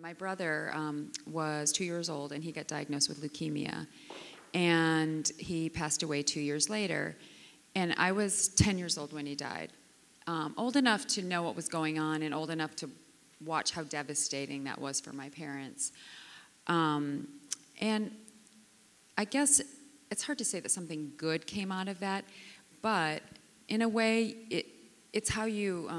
My brother was 2 years old, and he got diagnosed with leukemia, and he passed away 2 years later. And I was 10 years old when he died, old enough to know what was going on and old enough to watch how devastating that was for my parents. And I guess it's hard to say that something good came out of that, but in a way, it's how you,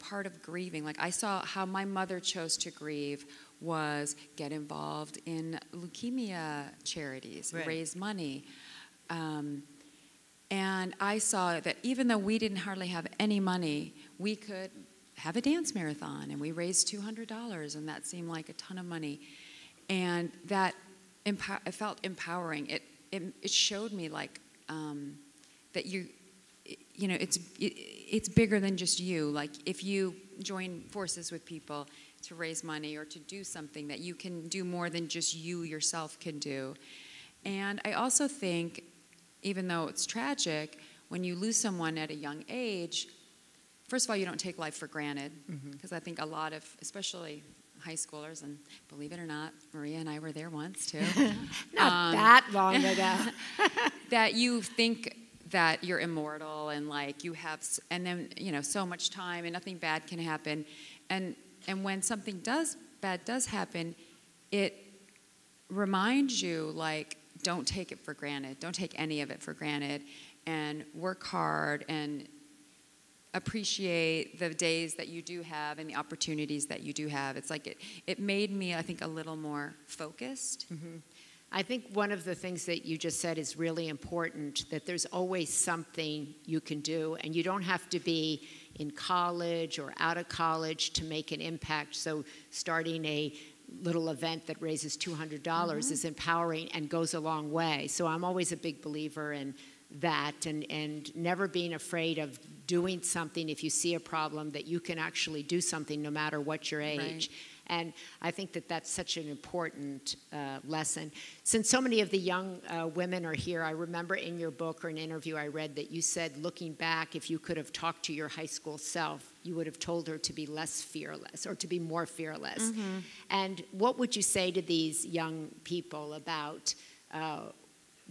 part of grieving. Like, I saw how my mother chose to grieve was get involved in leukemia charities, right. Raise money. And I saw that even though we didn't hardly have any money, we could have a dance marathon, and we raised $200, and that seemed like a ton of money. And that it felt empowering. It showed me like that it's bigger than just you. Like, if you join forces with people to raise money or to do something, that you can do more than just you yourself can do. And I also think, even though it's tragic, when you lose someone at a young age, first of all, you don't take life for granted, because I think a lot of, especially high schoolers, and believe it or not, Maria and I were there once too. Not that long ago. That you think that you're immortal, and like you have, and then so much time, and nothing bad can happen, and when something bad does happen, it reminds you, like, don't take it for granted. Don't take any of it for granted, and work hard and appreciate the days that you do have and the opportunities that you do have. It's like it made me, I think, a little more focused. I think one of the things that you just said is really important, that there's always something you can do, and you don't have to be in college or out of college to make an impact. So starting a little event that raises $200 is empowering and goes a long way. So I'm always a big believer in that, and never being afraid of doing something if you see a problem, that you can actually do something no matter what your age. Right. And I think that that's such an important lesson. Since so many of the young women are here, I remember in your book or an interview I read that you said, looking back, if you could have talked to your high school self, you would have told her to be less fearless, or to be more fearless. And what would you say to these young people about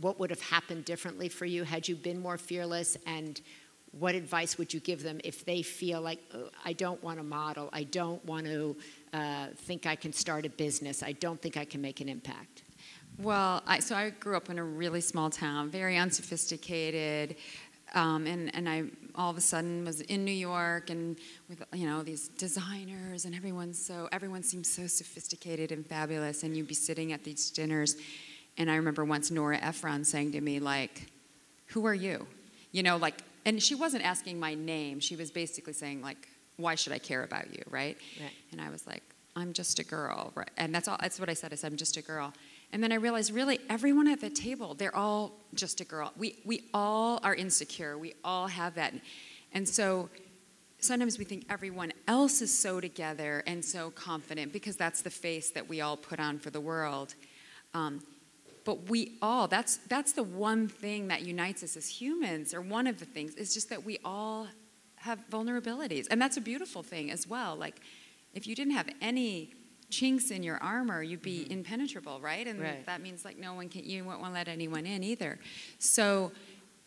what would have happened differently for you had you been more fearless? And what advice would you give them if they feel like, oh, I don't want to model, I don't want to think I can start a business, I don't think I can make an impact? Well, so I grew up in a really small town, very unsophisticated, and I all of a sudden was in New York, and with these designers, and everyone seemed so sophisticated and fabulous, and you'd be sitting at these dinners, and I remember once Nora Ephron saying to me, like, "Who are you?" And she wasn't asking my name. She was basically saying, like, why should I care about you, right? And I was like, I'm just a girl, right? And that's what I said. I said, I'm just a girl. And then I realized, really, everyone at the table, they're all just a girl. We all are insecure. We all have that. And so sometimes we think everyone else is so together and so confident, because that's the face that we all put on for the world. But we all, that's the one thing that unites us as humans, or one of the things, is just that we all have vulnerabilities. And that's a beautiful thing as well. Like, if you didn't have any chinks in your armor, you'd be impenetrable, right? And that means, like, you won't want to let anyone in either. So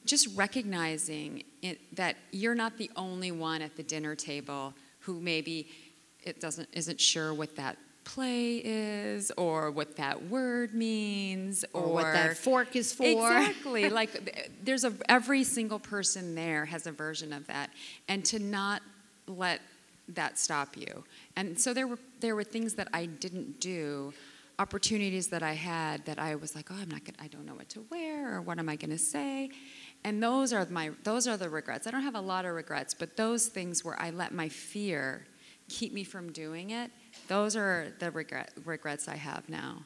just recognizing that you're not the only one at the dinner table who maybe isn't sure what that play is, or what that word means, or what that fork is for. Exactly. Like, every single person there has a version of that, and to not let that stop you. And so there were things that I didn't do, opportunities that I had that I was like, oh, I don't know what to wear, or what am I going to say? And those are the regrets. I don't have a lot of regrets, but those things where I let my fear keep me from doing it, those are the regrets I have now.